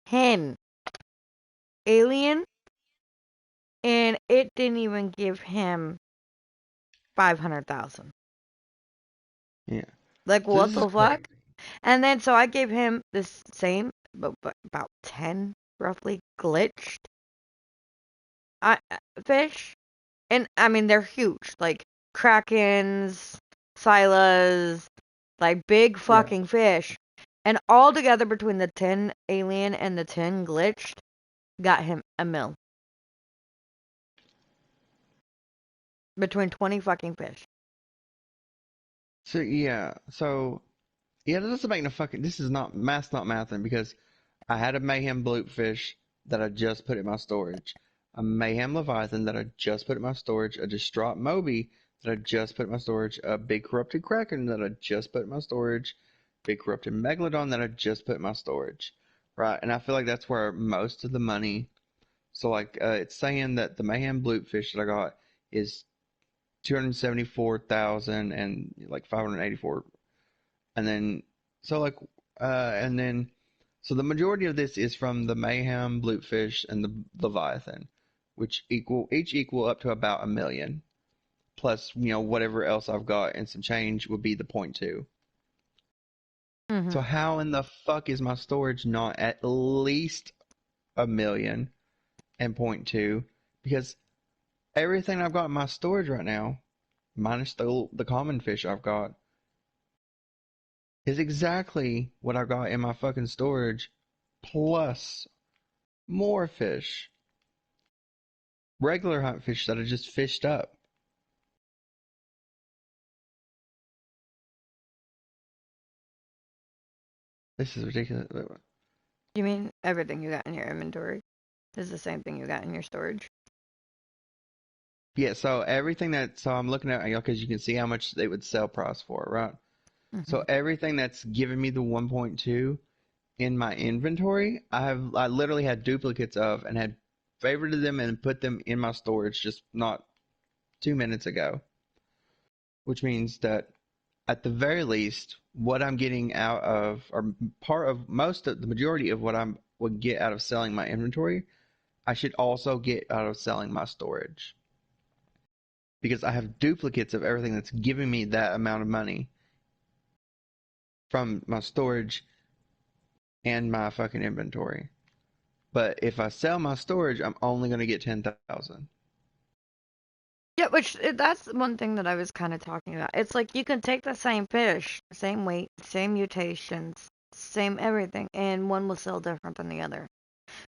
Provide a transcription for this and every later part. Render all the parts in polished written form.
10 alien, and it didn't even give him 500,000. Yeah. Like, So what this is the fuck? crazy. And then so I gave him the same, but about 10 roughly glitched fish. And I mean, they're huge, like krakens, silas, like big Yeah. fucking fish. And all together between the 10 alien and the 10 glitched, got him a mil. Between 20 fucking fish. So yeah. So yeah, this doesn't make no fucking. This is not math's not mathing because I had a mayhem bloopfish that I just put in my storage, a mayhem leviathan that I just put in my storage, a distraught moby that I just put in my storage, a big corrupted kraken that I just put in my storage, big corrupted megalodon that I just put in my storage. Right, and I feel like that's where most of the money. So like, it's saying that the mayhem bloopfish that I got is 274,000 and like 584, and then so like and then so the majority of this is from the mayhem bluefish and the leviathan, which equal up to about a million, plus whatever else I've got and some change would be the point two. Hmm. So how in the fuck is my storage not at least a million and point two? Because everything I've got in my storage right now, minus the common fish I've got, is exactly what I got in my fucking storage, plus more fish. Regular hunt fish that I just fished up. This is ridiculous. You mean everything you got in your inventory is the same thing you got in your storage? Yeah, so everything so I'm looking at, because you can see how much they would sell price for, right? Hmm. So everything that's giving me the 1.2 in my inventory, I literally had duplicates of and had favorited them and put them in my storage just not 2 minutes ago, which means that at the very least, what I'm getting out of, or part of most of the majority of what I would get out of selling my inventory, I should also get out of selling my storage because I have duplicates of everything that's giving me that amount of money from my storage and my fucking inventory. But if I sell my storage, I'm only going to get 10,000. Yeah, which that's one thing that I was kind of talking about. It's like you can take the same fish, same weight, same mutations, same everything, and one will sell different than the other.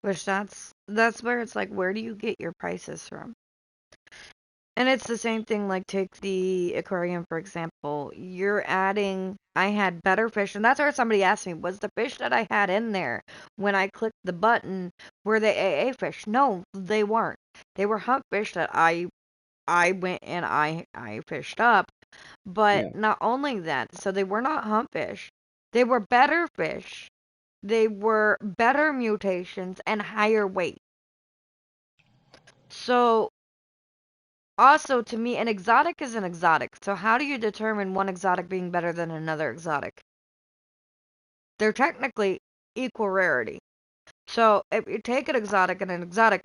Which that's where it's like, where do you get your prices from? And it's the same thing, like take the aquarium for example. You're adding, I had better fish, and that's where somebody asked me, was the fish that I had in there when I clicked the button, were they AA fish? No, they weren't. They were hump fish that I went and I fished up. But Yeah. not only that, so they were not hump fish. They were better fish. They were better mutations and higher weight. So also, to me, an exotic is an exotic. So how do you determine one exotic being better than another exotic? They're technically equal rarity. So if you take an exotic and an exotic,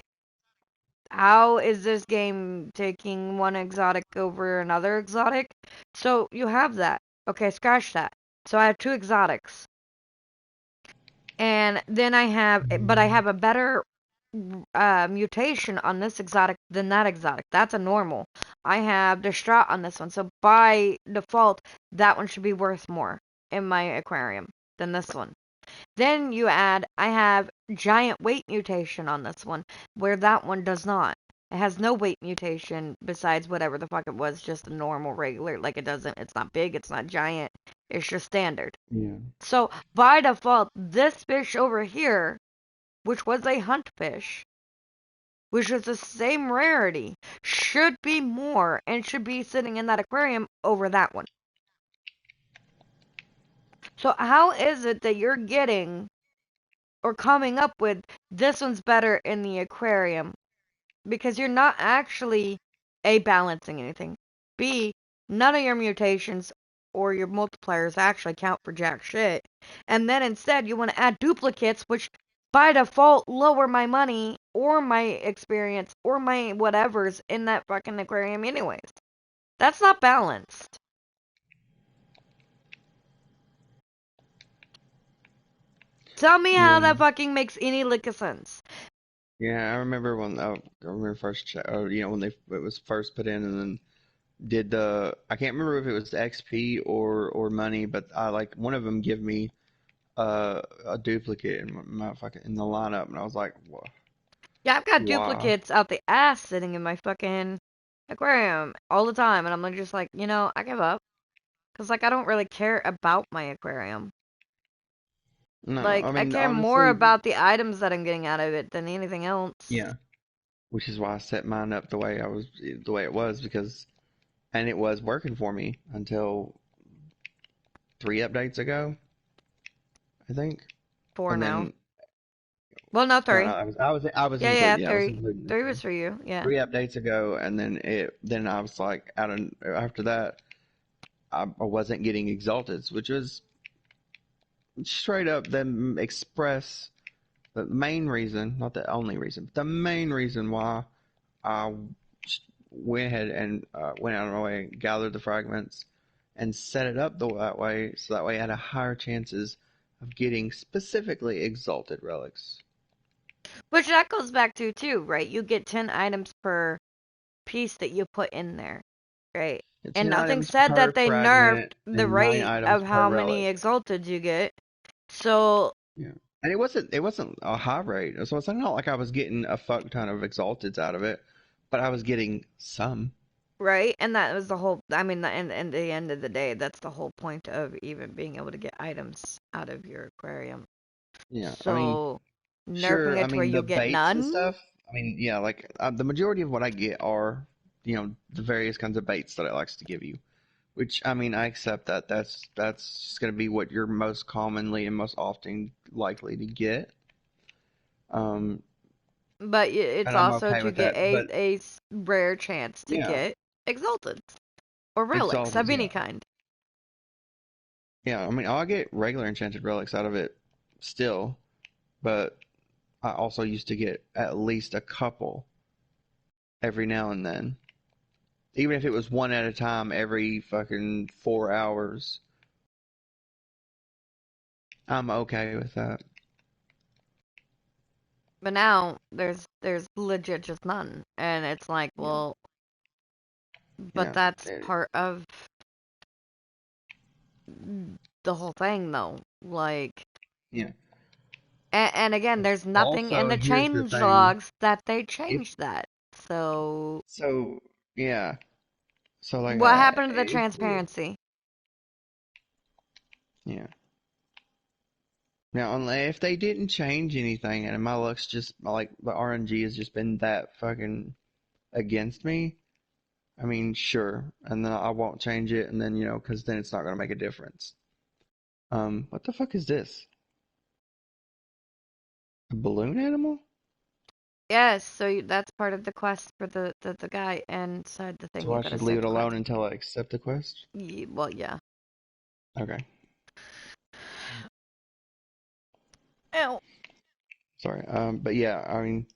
how is this game taking one exotic over another exotic? So you have that. Okay, scratch that. So I have two exotics. And then but I have a better mutation on this exotic than that exotic. That's a normal. I have distraught on this one. So by default, that one should be worth more in my aquarium than this one. Then you add, I have giant weight mutation on this one, where that one does not. It has no weight mutation besides whatever the fuck it was, just a normal regular. Like it's not big, it's not giant, it's just standard. Yeah. So by default, this fish over here, which was a hunt fish, which is the same rarity, should be more and should be sitting in that aquarium over that one. So how is it that you're getting or coming up with this one's better in the aquarium? Because you're not actually A, balancing anything. B, none of your mutations or your multipliers actually count for jack shit. And then instead you want to add duplicates, which by default lower my money or my experience or my whatever's in that fucking aquarium anyways. That's not balanced. Tell me how Yeah. that fucking makes any lick of sense. Yeah, I remember I remember when it was first put in, and then did I can't remember if it was XP or money, but I like one of them give me a duplicate in my fucking in the lineup, and I was like, Yeah, I've got Why? duplicates out the ass sitting in my fucking aquarium all the time, and I'm like just like, I give up. Cause like I don't really care about my aquarium. No, I Like I mean care more honestly, about the items that I'm getting out of it than anything else. yeah, which is why I set mine up the way it was because and it was working for me until 3 updates ago, I think, For and now. then Well, no, no, three. I was Yeah, yeah, included, yeah, I was three. including the Three three. was for you. Yeah. 3 updates ago, and then I was like out of after that I wasn't getting exalted, which was straight up the express the main reason, not the only reason, but the main reason why I went ahead and went out of my way, gathered the fragments, and set it up that way, so that way I had a higher chances of getting specifically exalted relics. Which that goes back to too, right? You get 10 items per piece that you put in there, right? It's And 10 nothing items said per that they nerfed fragment the and 9 rate items of per how relic. many exalted you get. So, Yeah. And it wasn't a high rate. So it's not like I was getting a fuck ton of exalteds out of it, but I was getting some. right? And that was the whole, I mean, and the end of the day, that's the whole point of even being able to get items out of your aquarium. Yeah. I mean, So, nerfing sure. I it to where mean, you the get baits and none, stuff. I mean, yeah, like the majority of what I get are, the various kinds of baits that it likes to give you. Which I mean, I accept that. That's just going to be what you're most commonly and most often likely to get. Um, but it's and I'm also okay to with get that. But a rare chance to yeah, get exalted or relics exalted. of Yeah, any kind. yeah. I mean, I'll get regular enchanted relics out of it still, but I also used to get at least a couple every now and then, even if it was one at a time every fucking 4 hours. I'm okay with that. But now there's legit just none, and it's like, Yeah, well, but yeah, that's part of the whole thing, though. Like, yeah. and again, there's nothing in Also, the here's the change thing: logs that they if changed that. So, so, yeah. So like, what happened to the if transparency? yeah. Now, if they didn't change anything, and my luck's just like the RNG has just been that fucking against me, I mean, sure, and then I won't change it, and then because then it's not gonna make a difference. What the fuck is this? A balloon animal? Yes, so that's part of the quest for the guy inside the thing. So You I gotta should leave save it the quest. alone until I accept the quest? Well, yeah. Okay. Ow. Sorry. But yeah, I mean,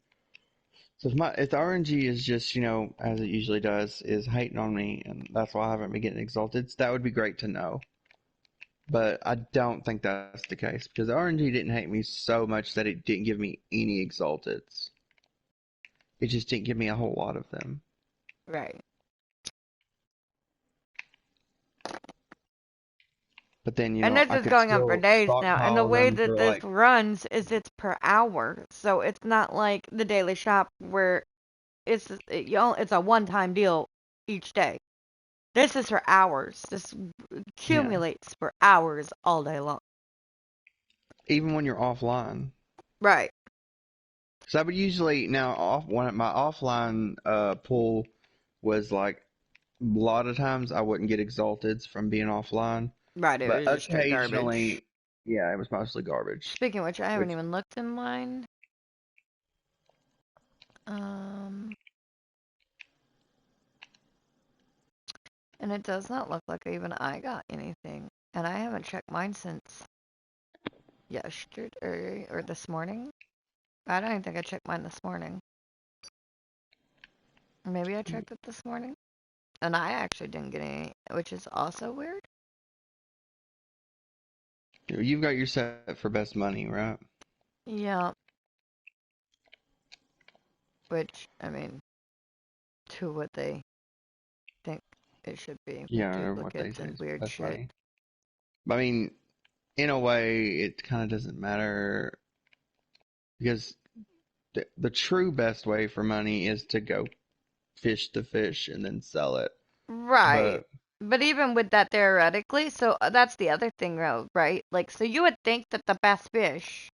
so if the RNG is just, as it usually does, is hating on me, and that's why I haven't been getting exalted, that would be great to know. But I don't think that's the case because the RNG didn't hate me so much that it didn't give me any exalteds. It just didn't give me a whole lot of them. Right. But then, And this I is could going on for still days now. And the stockpile way them that for this like, runs is it's per hour. So it's not like the daily shop where it's a one-time deal each day. This is for hours. This yeah. accumulates for hours all day long. Even when you're offline. Right. So I would usually now off one my offline pull was like a lot of times I wouldn't get exalteds from being offline, Right. It but was just straight garbage. occasionally, yeah, it was mostly garbage. Speaking of which, I haven't Which even looked in mine. Um, and it does not look like even I got anything. And I haven't checked mine since yesterday or this morning. I don't even think I checked mine this morning. Maybe I checked it this morning. And I actually didn't get any, which is also weird. You've got your set for best money, right? Yeah, which, I mean, to what they think it should be with Yeah, or what they duplicates say and is weird best shit. money. But I mean, in a way, it kind of doesn't matter because the true best way for money is to go fish the fish and then sell it. Right. But But even with that theoretically, so that's the other thing though, right? Like, so you would think that the best fish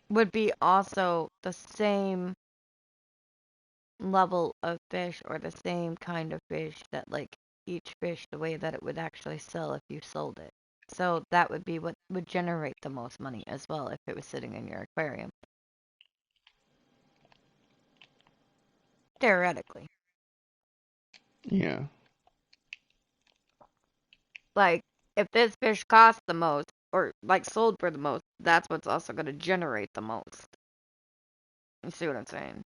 would be also the same level of fish or the same kind of fish that like each fish the way that it would actually sell if you sold it. So that would be what would generate the most money as well if it was sitting in your aquarium. Theoretically. yeah, Like if this fish costs the most or like sold for the most, that's what's also going to generate the most. You see what I'm saying?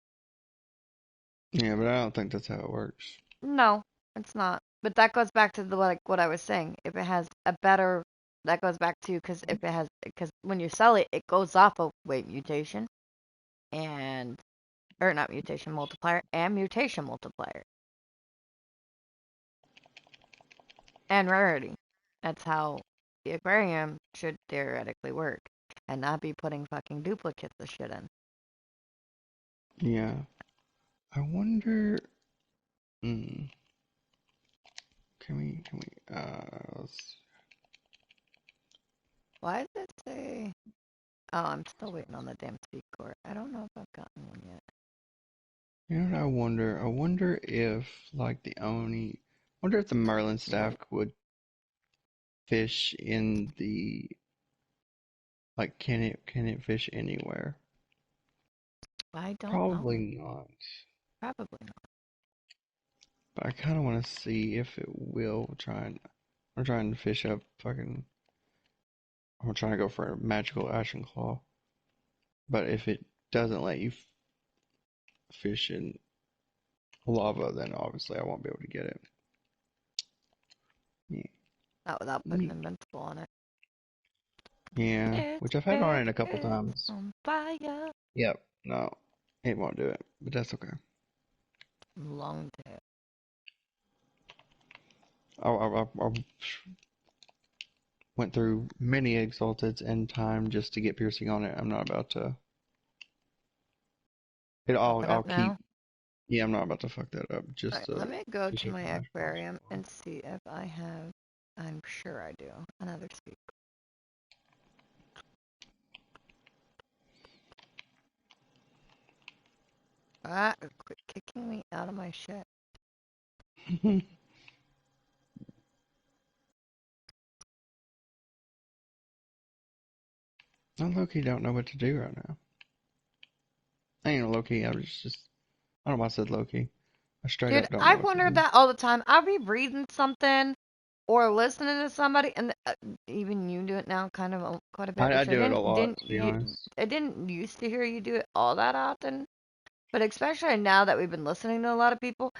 yeah, but I don't think that's how it works. No, it's not. But that goes back to the like what I was saying. If it has a better, that goes back to because if it has, because when you sell it, it goes off of weight mutation and or not mutation multiplier and mutation multiplier and rarity. That's how the aquarium should theoretically work and not be putting fucking duplicates of shit in. Yeah, I wonder. Mm, let's, Why does it say? Oh, I'm still waiting on the damn speak core. I don't know if I've gotten one yet. you know what I wonder? I wonder if like the Oni, I wonder if the Merlin staff would fish in the like can it fish anywhere? I don't know. Probably not. Probably not. But I kind of want to see if it will try and I'm trying to fish up fucking I'm trying to go for a magical ashen claw. But if it doesn't let you fish in lava, then obviously I won't be able to get it. Yeah. Not without putting Neat. invincible on it. Yeah, This which I've had on fish it a couple is times. on fire. Yep. No, it won't do it, but that's okay. Long tail. I went through many exalteds and time just to get piercing on it. I'm not about to. Fuck it I'll up keep. now. Yeah, I'm not about to fuck that up just Alright, to let me go fish to up my the magical ashen aquarium claw. and see if I have. I'm sure I do. Another speak. Ah, quit kicking me out of my shit. I low-key don't know what to do right now. I ain't low-key. I was just. I don't know why I said low-key. I straight Dude, up don't know I've what to wondered do. that all the time. I'll be reading something or listening to somebody, and even you do it now, kind of quite a bit, I which I do it a didn't lot, didn't to be you honest. I didn't used to hear you do it all that often. But especially now that we've been listening to a lot of people,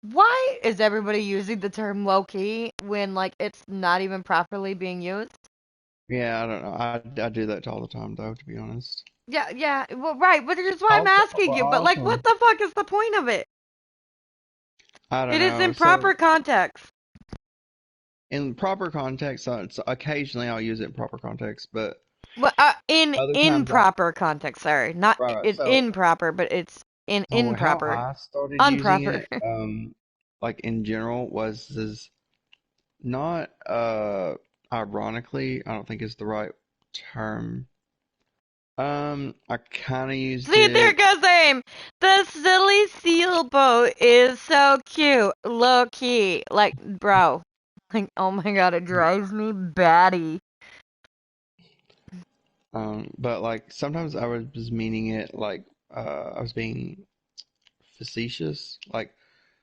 why is everybody using the term low key when like it's not even properly being used? Yeah, I don't know. I do that all the time, though, to be honest. Yeah, yeah, well, right, but is why I'm Also, asking well, you. But like, also, what the fuck is the point of it? I don't It is know. in proper So, context. in proper context, occasionally I'll use it in proper context, but Well, in other times I, improper context. Sorry, not right, right. it's So, improper, but it's in so how improper, I started using unproper. it, like in general, was is not, ironically, I don't think is the right term. I kind of used See, there it. goes aim. The silly seal boat is so cute, low key. Like, bro, like, oh my god, it drives me batty. But like sometimes I was meaning it like I was being facetious. Like